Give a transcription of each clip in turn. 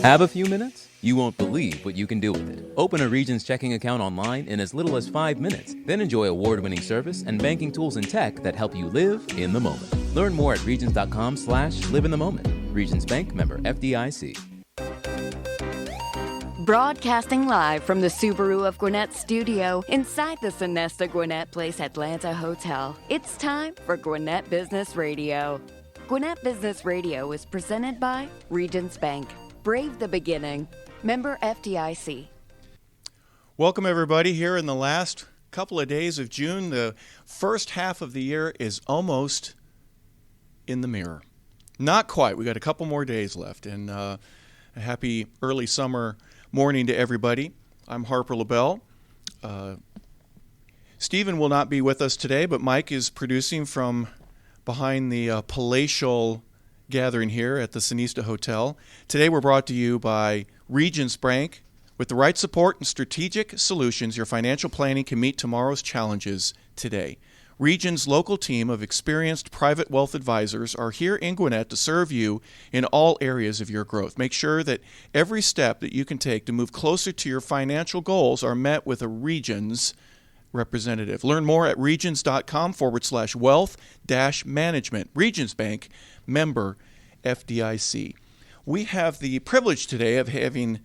Have a few minutes? You won't believe what you can do with it. Open a Regions checking account online in as little as 5 minutes. Then enjoy award-winning service and banking tools and tech that help you live in the moment. Learn more at regions.com/live in the moment. Regions Bank, member FDIC. Broadcasting live from the Subaru of Gwinnett studio inside the Sonesta Gwinnett Place Atlanta Hotel. It's time for Gwinnett Business Radio. Gwinnett Business Radio is presented by Regions Bank. Brave the beginning. Member FDIC. Welcome, everybody, here in the last couple of days of June. The first half of the year is almost in the mirror. Not quite. We got a couple more days left. And a happy early summer morning to everybody. I'm Harper LaBelle. Stephen will not be with us today, but Mike is producing from behind the palatial gathering here at the Sonesta Hotel. Today we're brought to you by Regions Bank. With the right support and strategic solutions, your financial planning can meet tomorrow's challenges today. Regions' local team of experienced private wealth advisors are here in Gwinnett to serve you in all areas of your growth. Make sure that every step that you can take to move closer to your financial goals are met with a Regions representative. Learn more at regions.com/wealth-management. Regions Bank, member FDIC. We have the privilege today of having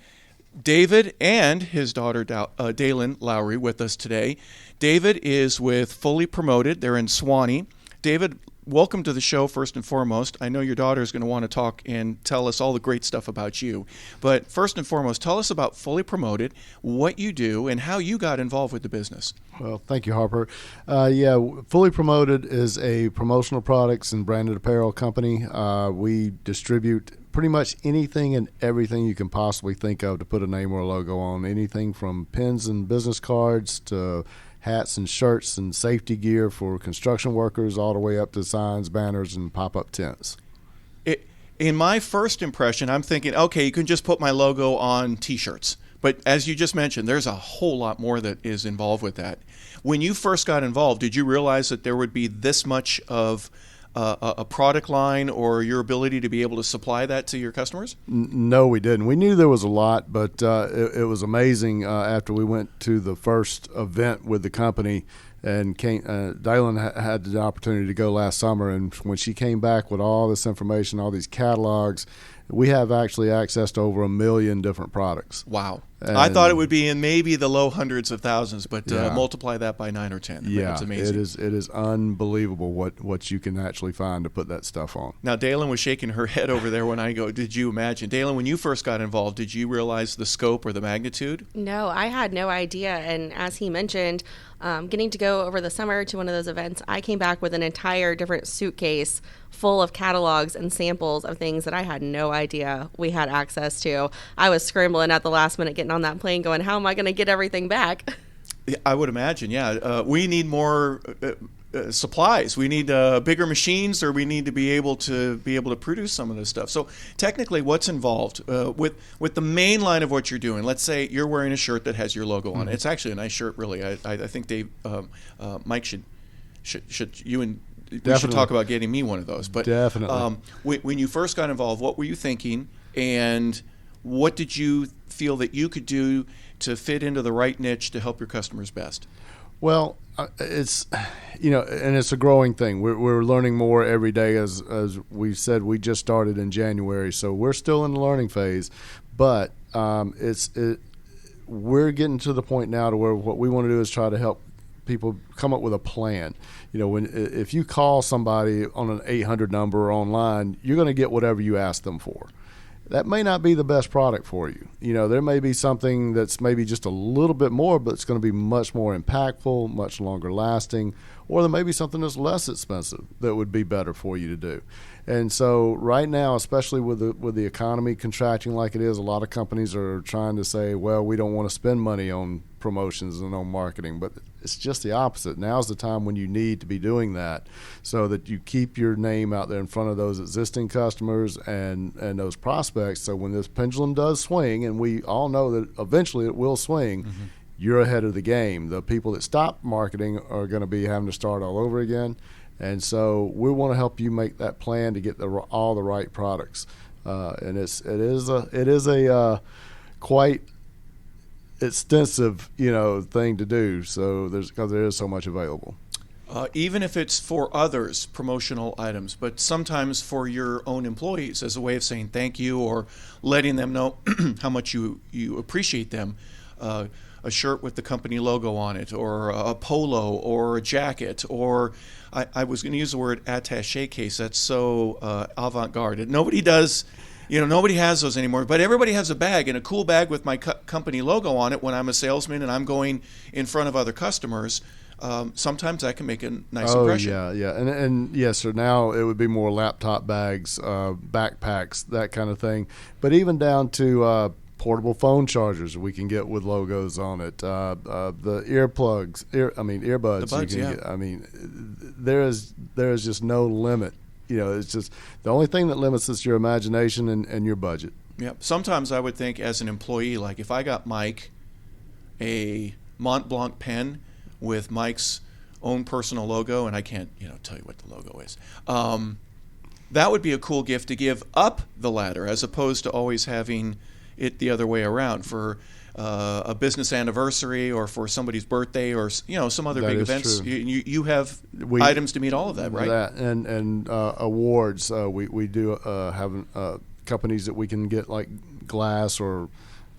David and his daughter Daelen Lowry with us today. David is with Fully Promoted. They're in Suwanee. David, welcome to the show first and foremost. I know your daughter is going to want to talk and tell us all the great stuff about you. But first and foremost, tell us about Fully Promoted, what you do, and how you got involved with the business. Well, thank you, Harper. Fully Promoted is a promotional products and branded apparel company. We distribute pretty much anything and everything you can possibly think of to put a name or a logo on, anything from pins and business cards to hats and shirts and safety gear for construction workers, all the way up to signs, banners, and pop-up tents. In my first impression, I'm thinking, okay, you can just put my logo on T-shirts. But as you just mentioned, there's a whole lot more that is involved with that. When you first got involved, did you realize that there would be this much of a product line or your ability to be able to supply that to your customers? No, we didn't. We knew there was a lot, but it was amazing after we went to the first event with the company, and Daelen had the opportunity to go last summer, and when she came back with all this information, all these catalogs, we have actually access to over 1 million different products. Wow. I thought it would be in maybe the low hundreds of thousands, but multiply that by 9 or 10. It's amazing. It is unbelievable what you can actually find to put that stuff on. Now, Daelen was shaking her head over there when I go, did you imagine? Daelen, when you first got involved, did you realize the scope or the magnitude? No, I had no idea. And as he mentioned, getting to go over the summer to one of those events, I came back with an entire different suitcase full of catalogs and samples of things that I had no idea we had access to. I was scrambling at the last minute getting on that plane going, how am I going to get everything back? I would imagine, yeah. We need more supplies. We need bigger machines, or we need to be able to produce some of this stuff. So technically, what's involved with the main line of what you're doing? Let's say you're wearing a shirt that has your logo on it. It's actually a nice shirt, really. I think Mike should you and we should talk about getting me one of those. But definitely. When you first got involved, what were you thinking, and what did you feel that you could do to fit into the right niche to help your customers best? Well, it's and it's a growing thing. We're learning more every day. As we said, we just started in January, so we're still in the learning phase. But we're getting to the point now to where what we want to do is try to help people come up with a plan. If you call somebody on an 800 number or online, you're going to get whatever you ask them for. That may not be the best product for you. There may be something that's maybe just a little bit more, but it's going to be much more impactful, much longer lasting, or there may be something that's less expensive that would be better for you to do. And so right now, especially with the economy contracting like it is, a lot of companies are trying to say, well, we don't want to spend money on promotions and on marketing, but it's just the opposite. Now's the time when you need to be doing that so that you keep your name out there in front of those existing customers and those prospects. So when this pendulum does swing, and we all know that eventually it will swing, you're ahead of the game. The people that stop marketing are going to be having to start all over again. And so we want to help you make that plan to get all the right products. And it is a quite extensive thing to do. So because there is so much available. Even if it's for others, promotional items, but sometimes for your own employees as a way of saying thank you or letting them know how much you appreciate them. A shirt with the company logo on it, or a polo, or a jacket, or I was going to use the word attaché case. That's so avant-garde. Nobody does, nobody has those anymore. But everybody has a bag, and a cool bag with my company logo on it when I'm a salesman and I'm going in front of other customers. Sometimes that can make a nice impression. Yeah. And yes, sir, now it would be more laptop bags, backpacks, that kind of thing. But even down to portable phone chargers we can get with logos on it. The earbuds. The buds, you can get. I mean, there is just no limit. It's just the only thing that limits is your imagination and your budget. Yeah. Sometimes I would think as an employee, like if I got Mike a Mont Blanc pen with Mike's own personal logo, and I can't tell you what the logo is. That would be a cool gift to give up the ladder, as opposed to always having it the other way around for a business anniversary or for somebody's birthday or some other big events. You have items to meet all of that, right? That and awards. We do have companies that we can get like glass or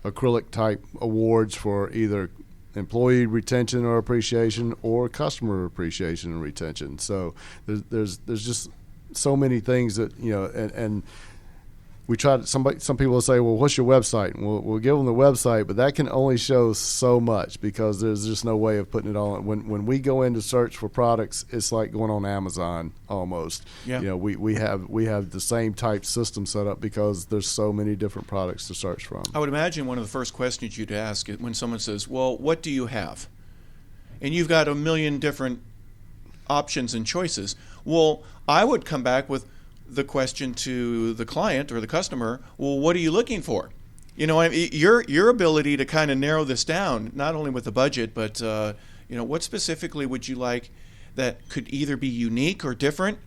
acrylic type awards for either employee retention or appreciation or customer appreciation and retention. So there's just so many things that and we try to, some people will say, well, what's your website? And we'll give them the website, but that can only show so much because there's just no way of putting it all. When we go in to search for products, it's like going on Amazon almost. Yeah. We have the same type system set up because there's so many different products to search from. I would imagine one of the first questions you'd ask is when someone says, well, what do you have? And you've got a million different options and choices. Well, I would come back with the question to the client or the customer, well, what are you looking for? Your ability to kind of narrow this down, not only with the budget, but what specifically would you like that could either be unique or different?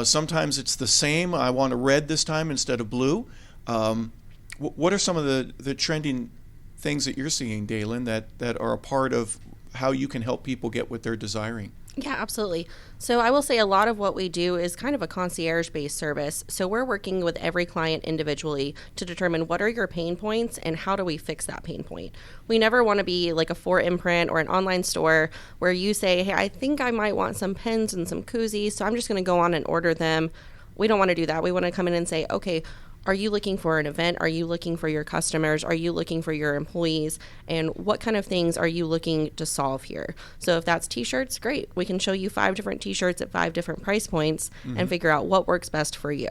Sometimes it's the same. I want a red this time instead of blue. What are some of the trending things that you're seeing, Daelen, that are a part of how you can help people get what they're desiring? Yeah, absolutely. So I will say a lot of what we do is kind of a concierge-based service. So we're working with every client individually to determine what are your pain points and how do we fix that pain point. We never want to be like a 4imprint or an online store where you say, hey, I think I might want some pens and some koozies, so I'm just going to go on and order them. We don't want to do that. We want to come in and say, okay, are you looking for an event? Are you looking for your customers? Are you looking for your employees? And what kind of things are you looking to solve here? So if that's t-shirts, great. We can show you 5 different t-shirts at 5 different price points and figure out what works best for you.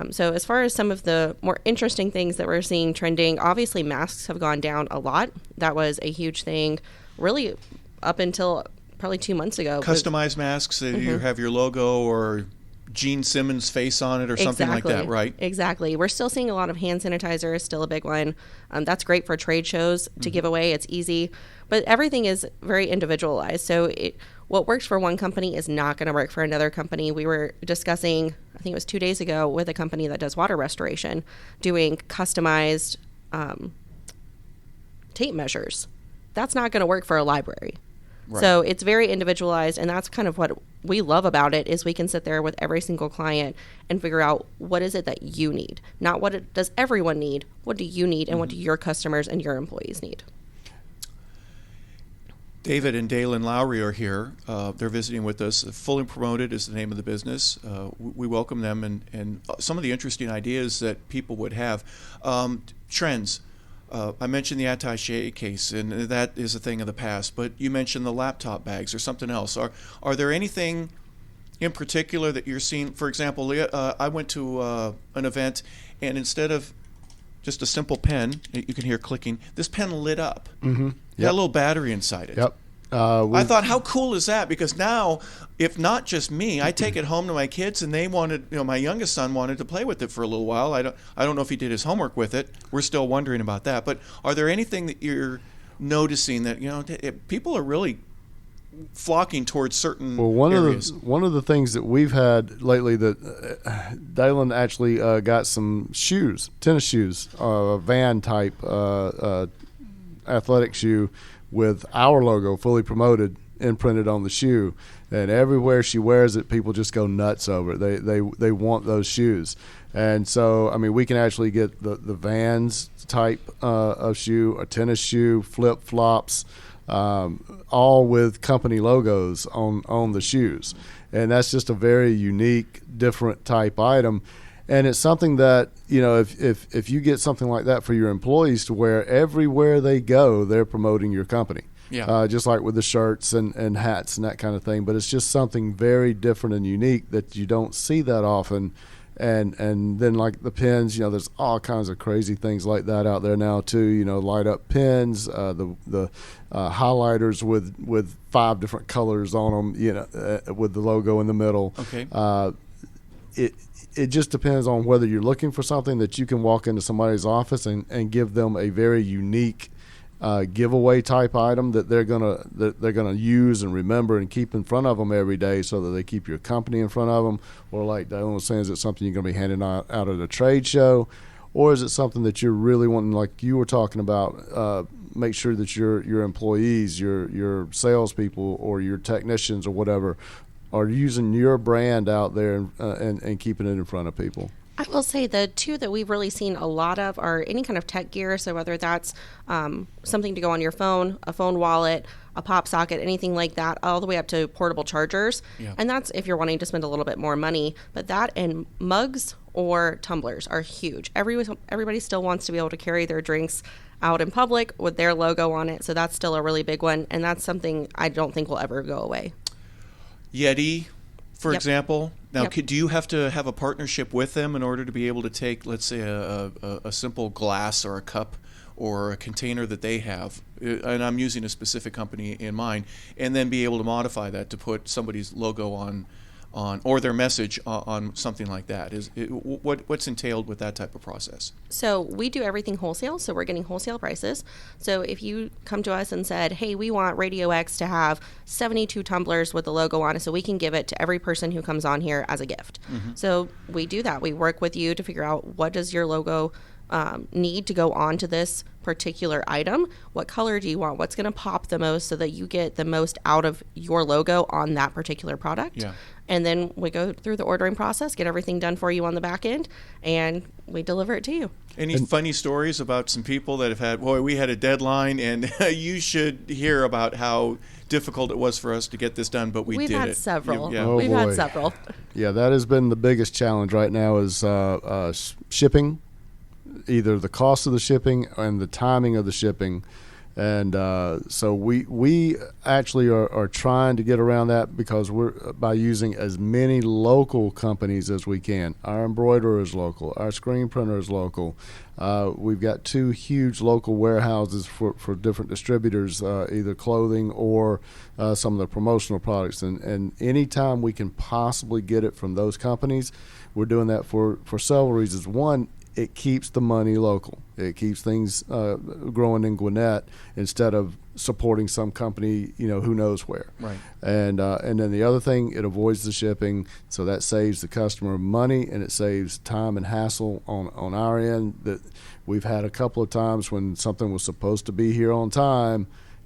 So as far as some of the more interesting things that we're seeing trending, obviously masks have gone down a lot. That was a huge thing really up until probably 2 months ago. Customized masks that you have your logo or Gene Simmons' face on it or something like that, right? Exactly. We're still seeing a lot of hand sanitizer is still a big one. That's great for trade shows to give away. It's easy. But everything is very individualized. So what works for one company is not going to work for another company. We were discussing, I think it was 2 days ago, with a company that does water restoration, doing customized tape measures. That's not going to work for a library. Right. So it's very individualized, and that's kind of what we love about it is we can sit there with every single client and figure out what is it that you need, not what does everyone need, what do you need, and what do your customers and your employees need. David and Daelen Lowry are here. They're visiting with us. Fully Promoted is the name of the business. We welcome them and some of the interesting ideas that people would have. Trends. I mentioned the attaché case, and that is a thing of the past, but you mentioned the laptop bags or something else. Are there anything in particular that you're seeing? For example, I went to an event, and instead of just a simple pen, you can hear clicking, this pen lit up. Mm-hmm. Yep. Got a little battery inside it. Yep. I thought, how cool is that? Because now, if not just me, I take it home to my kids, and they wanted, my youngest son wanted to play with it for a little while. I don't know if he did his homework with it. We're still wondering about that. But are there anything that you're noticing that people are really flocking towards certain one areas. One of the things that we've had lately that Daelen actually got some shoes, tennis shoes, Van type athletic shoe with our logo, Fully Promoted, imprinted on the shoe, and everywhere she wears it, people just go nuts over it. They want those shoes, and so I mean we can actually get the Vans type of shoe, a tennis shoe, flip flops, all with company logos on the shoes, and that's just a very unique, different type item. And it's something that, you know, if you get something like that for your employees to wear everywhere they go, they're promoting your company. Yeah. Just like with the shirts and hats and that kind of thing. But it's just something very different and unique that you don't see that often. And then like the pins, you know, there's all kinds of crazy things like that out there now too. You know, light up pins, the highlighters with 5 different colors on them. You know, with the logo in the middle. Okay. It just depends on whether you're looking for something that you can walk into somebody's office and give them a very unique giveaway type item that they're gonna use and remember and keep in front of them every day, so that they keep your company in front of them. Or like Daelen was saying, is it something you're gonna be handing out at a trade show, or is it something that you're really wanting, like you were talking about? Make sure that your employees, your salespeople, or your technicians or whatever are using your brand out there and keeping it in front of people. I will say the two that we've really seen a lot of are any kind of tech gear. So whether that's something to go on your phone, a phone wallet, a pop socket, anything like that, all the way up to portable chargers. Yeah. And that's if you're wanting to spend a little bit more money. But that and mugs or tumblers are huge. Everybody still wants to be able to carry their drinks out in public with their logo on it. So that's still a really big one. And that's something I don't think will ever go away. Yeti, for example. Now, Yep. do you have to have a partnership with them in order to be able to take, let's say, a simple glass or a cup or a container that they have, and I'm using a specific company in mind, and then be able to modify that to put somebody's logo on or their message on something like that? What's entailed with that type of process? So we do everything wholesale, so we're getting wholesale prices. So if you come to us and said, hey, we want RadioX to have 72 tumblers with the logo on it, so we can give it to every person who comes on here as a gift. Mm-hmm. So we do that. We work with you to figure out what does your logo need to go onto this particular item. What color do you want? What's going to pop the most so that you get the most out of your logo on that particular product? Yeah. And then we go through the ordering process, get everything done for you on the back end, and we deliver it to you. Any funny stories about some people that have had, boy, we had a deadline, and you should hear about how difficult it was for us to get this done, but we did it. We've had several. Yeah. Oh, We've boy. had several. Yeah, that has been the biggest challenge right now is shipping, either the cost of the shipping and the timing of the shipping. And so we actually are trying to get around that because we're by using as many local companies as we can. Our embroiderer is local. Our screen printer is local. We've got 2 huge local warehouses for different distributors, either clothing or some of the promotional products. And anytime we can possibly get it from those companies, we're doing that for several reasons. One, it keeps the money local. It keeps things growing in Gwinnett instead of supporting some company, you know, who knows where. Right. And then the other thing, it avoids the shipping, so that saves the customer money and it saves time and hassle on our end. That we've had a couple of times when something was supposed to be here on time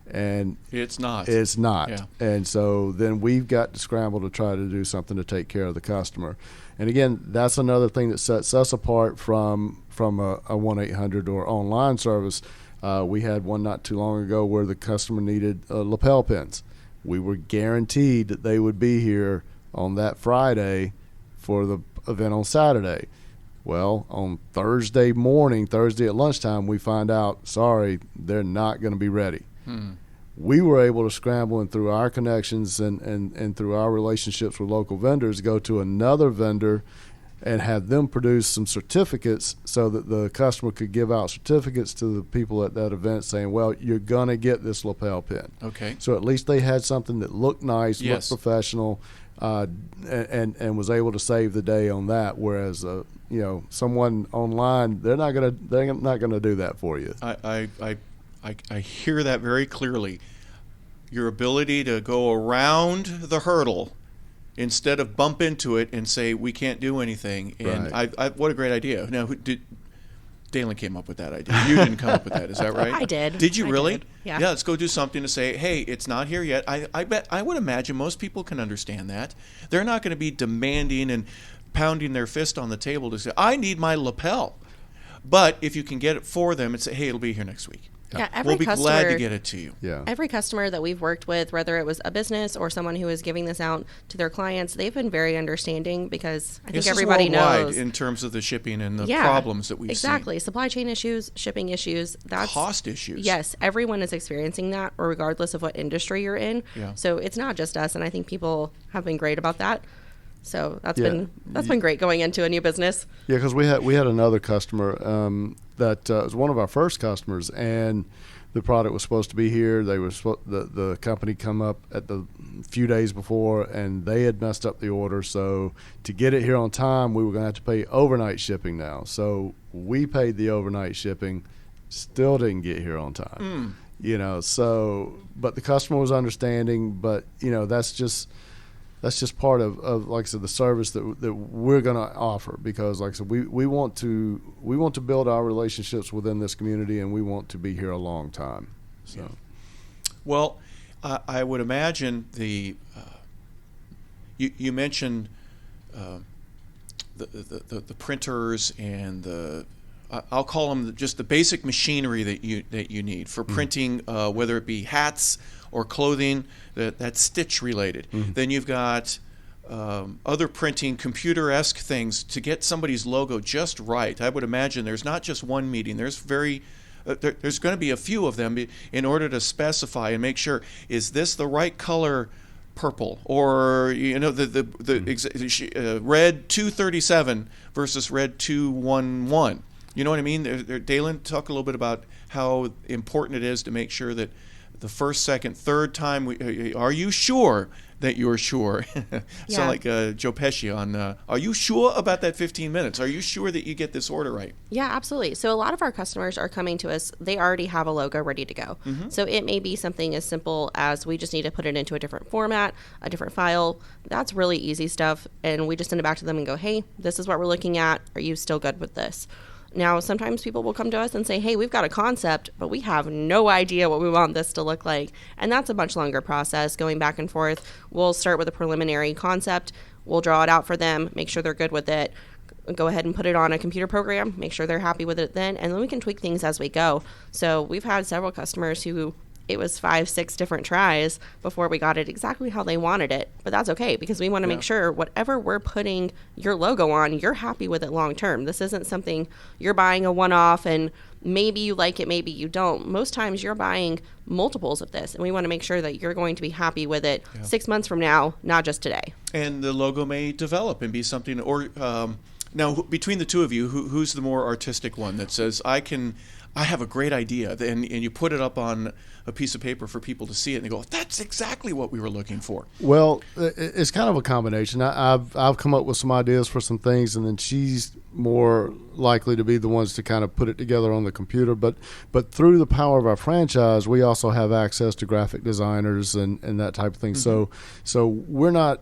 and It's not. Yeah. And so then we've got to scramble to try to do something to take care of the customer. And again, that's another thing that sets us apart from a 1-800 or online service. We had one not too long ago where the customer needed lapel pins. We were guaranteed that they would be here on that Friday for the event on Saturday. Well, on Thursday at lunchtime, we find out, sorry, they're not going to be ready. We were able to scramble and through our connections and through our relationships with local vendors, go to another vendor and have them produce some certificates so that the customer could give out certificates to the people at that event saying, well, you're going to get this lapel pin. Okay. So at least they had something that looked nice, Yes. looked professional, and was able to save the day on that. Whereas, someone online, they're not gonna do that for you. I hear that very clearly. your ability to go around the hurdle instead of bump into it and say we can't do anything. And Right. what a great idea. Now, Daelen came up with that idea. You didn't come up with that, is that right? I did. Did you I really? did. Yeah. Yeah, let's go do something to say, hey, it's not here yet. I would imagine most people can understand that. They're not going to be demanding and pounding their fist on the table to say, I need my lapel. But if you can get it for them and say, hey, it'll be here next week. Yeah, every We'll be customer, glad to get it to you. Yeah. Every customer that we've worked with, whether it was a business or someone who is giving this out to their clients, they've been very understanding because I think This everybody is worldwide knows. in terms of the shipping and the Yeah, problems that we've exactly. seen. Supply chain issues, shipping issues. That's Cost issues. Yes, everyone is experiencing that, or regardless of what industry you're in. Yeah. So it's not just us, and I think people have been great about that. So that's Yeah. been great going into a new business. Yeah, because we had another customer that was one of our first customers, and the product was supposed to be here. They were the company come up at the few days before, and they had messed up the order. So to get it here on time, we were going to have to pay overnight shipping now. So we paid the overnight shipping, still didn't get here on time. You know, so but the customer was understanding. But you know, that's just part of like I said, the service that we're going to offer, because like I said, we want to build our relationships within this community, and we want to be here a long time. So, Yeah. Well, I would imagine you mentioned the printers and I'll call them just the basic machinery that you need for printing, whether it be hats or clothing that's stitch related. Then you've got other printing, computer-esque things to get somebody's logo just right. I would imagine there's not just one meeting. There's there's going to be a few of them in order to specify and make sure, is this the right color purple, or you know the red 237 versus red 211. You know what I mean? Daelen, talk a little bit about how important it is to make sure that the first, second, third time, are you sure that you're sure? Yeah. Sound like Joe Pesci on, are you sure about that 15 minutes? Are you sure that you get this order right? Yeah, absolutely. So a lot of our customers are coming to us, they already have a logo ready to go. So it may be something as simple as we just need to put it into a different format, a different file. That's really easy stuff. And we just send it back to them and go, hey, this is what we're looking at. Are you still good with this? Now, sometimes people will come to us and say, hey, we've got a concept, but we have no idea what we want this to look like. And that's a much longer process going back and forth. We'll start with a preliminary concept. We'll draw it out for them, make sure they're good with it, go ahead and put it on a computer program, make sure they're happy with it then, and then we can tweak things as we go. So we've had several customers who it was 5-6 different tries before we got it exactly how they wanted it. But that's okay, because we want to make sure whatever we're putting your logo on, you're happy with it long term. This isn't something you're buying a one-off and maybe you like it, maybe you don't. Most times you're buying multiples of this, and we want to make sure that you're going to be happy with it 6 months from now, not just today. And the logo may develop and be something, or now between the two of you, who's the more artistic one that says, I have a great idea, and you put it up on a piece of paper for people to see it, and they go, that's exactly what we were looking for. well, it's kind of a combination. I've come up with some ideas for some things, and then she's more likely to be the ones to kind of put it together on the computer. But through the power of our franchise, we also have access to graphic designers and that type of thing. So we're not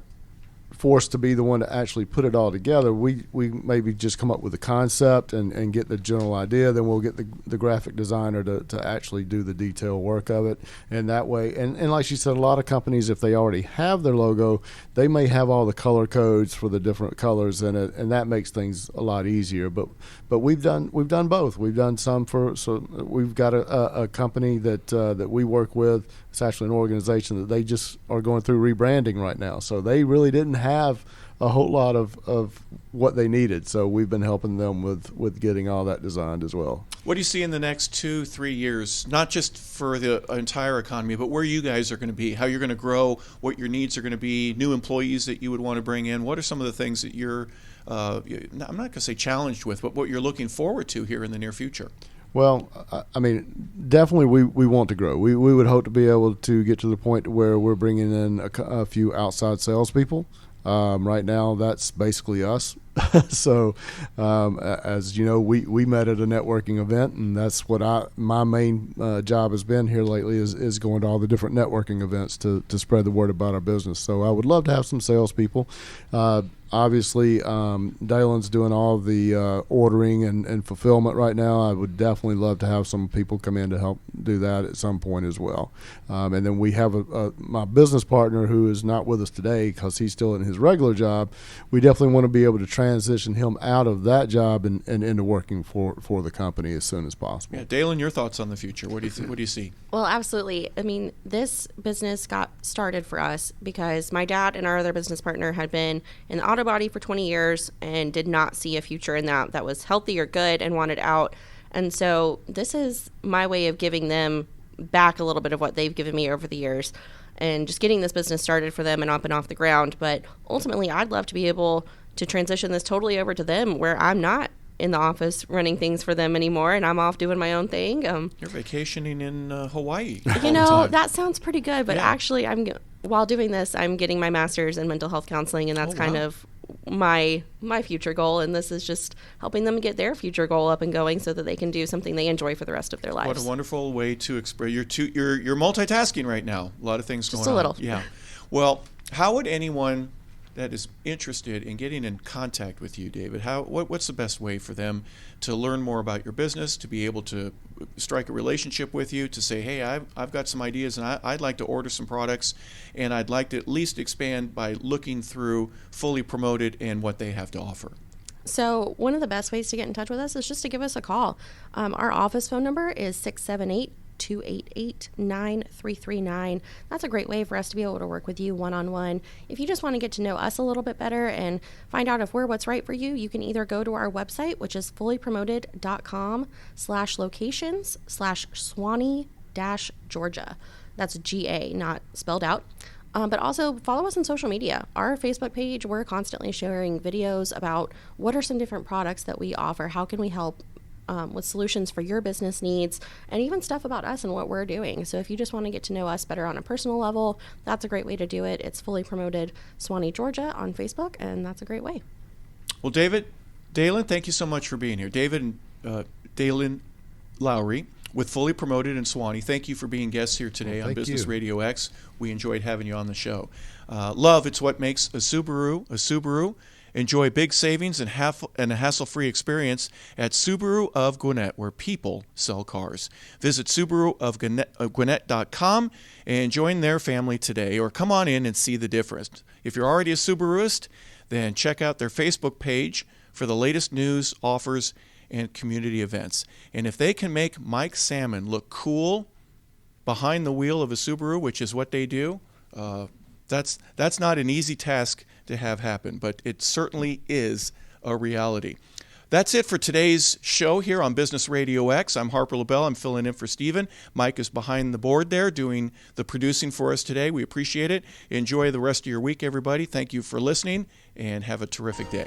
forced to be the one to actually put it all together. We maybe just come up with a concept and get the general idea, then we'll get the graphic designer to actually do the detail work of it. And that way, and like she said, a lot of companies, if they already have their logo, they may have all the color codes for the different colors in it, and that makes things a lot easier. But we've done both. We've done some so we've got a company that we work with. It's actually an organization that they just are going through rebranding right now. So they really didn't have a whole lot of what they needed. So we've been helping them with getting all that designed as well. What do you see in the next 2-3 years, not just for the entire economy, but where you guys are going to be, how you're going to grow, what your needs are going to be, new employees that you would want to bring in? What are some of the things that you're, I'm not going to say challenged with, but what you're looking forward to here in the near future? Well, I mean, definitely we want to grow. We would hope to be able to get to the point where we're bringing in a few outside salespeople. Right now, that's basically us. So, as you know, we met at a networking event, and that's what my main job has been here lately is going to all the different networking events to spread the word about our business. So I would love to have some salespeople. Obviously, Daelen's doing all the ordering and fulfillment right now. I would definitely love to have some people come in to help do that at some point as well. And then we have my business partner who is not with us today because he's still in his regular job. We definitely want to be able to transition him out of that job and into working for the company as soon as possible. Yeah, Daelen, your thoughts on the future? What do you what do you see? Well, absolutely. I mean, this business got started for us because my dad and our other business partner had been in the auto body for 20 years and did not see a future in that was healthy or good and wanted out. And so this is my way of giving them back a little bit of what they've given me over the years and just getting this business started for them and up and off the ground. But ultimately, I'd love to be able to transition this totally over to them where I'm not in the office running things for them anymore and I'm off doing my own thing. You're vacationing in Hawaii. You know, that sounds pretty good, but actually while doing this, I'm getting my master's in mental health counseling, and that's kind of my future goal, and this is just helping them get their future goal up and going so that they can do something they enjoy for the rest of their lives. What a wonderful way to express. You're multitasking right now. A lot of things just going on. Just a Yeah. little. Well, how would anyone that is interested in getting in contact with you, David, what's the best way for them to learn more about your business, to be able to strike a relationship with you, to say, hey, I've got some ideas and I'd like to order some products, and I'd like to at least expand by looking through Fully Promoted and what they have to offer? So one of the best ways to get in touch with us is just to give us a call. Our office phone number is 678-288-9339. That's a great way for us to be able to work with you one-on-one. If you just want to get to know us a little bit better and find out if we're what's right for you, you can either go to our website, which is fullypromoted.com/locations/Suwanee-Georgia. That's GA, not spelled out. But also follow us on social media. Our Facebook page, we're constantly sharing videos about what are some different products that we offer, how can we help with solutions for your business needs, and even stuff about us and what we're doing. So if you just want to get to know us better on a personal level, that's a great way to do it. It's Fully Promoted Suwanee, Georgia on Facebook, and that's a great way. Well, David Daelen, thank you so much for being here. David Daelen Lowry with Fully Promoted in Suwanee. Thank you for being guests here today on Business RadioX. We enjoyed having you on the show. Love, it's what makes a Subaru a Subaru. Enjoy big savings and a hassle-free experience at Subaru of Gwinnett, where people sell cars. Visit SubaruofGwinnett.com and join their family today, or come on in and see the difference. If you're already a Subaruist, then check out their Facebook page for the latest news, offers, and community events. And if they can make Mike Salmon look cool behind the wheel of a Subaru, which is what they do, that's not an easy task to have happen, but it certainly is a reality. That's it for today's show here on Business Radio X. I'm Harper LaBelle. I'm filling in for Stephen. Mike is behind the board there doing the producing for us today. We appreciate it. Enjoy the rest of your week, everybody. Thank you for listening, and have a terrific day.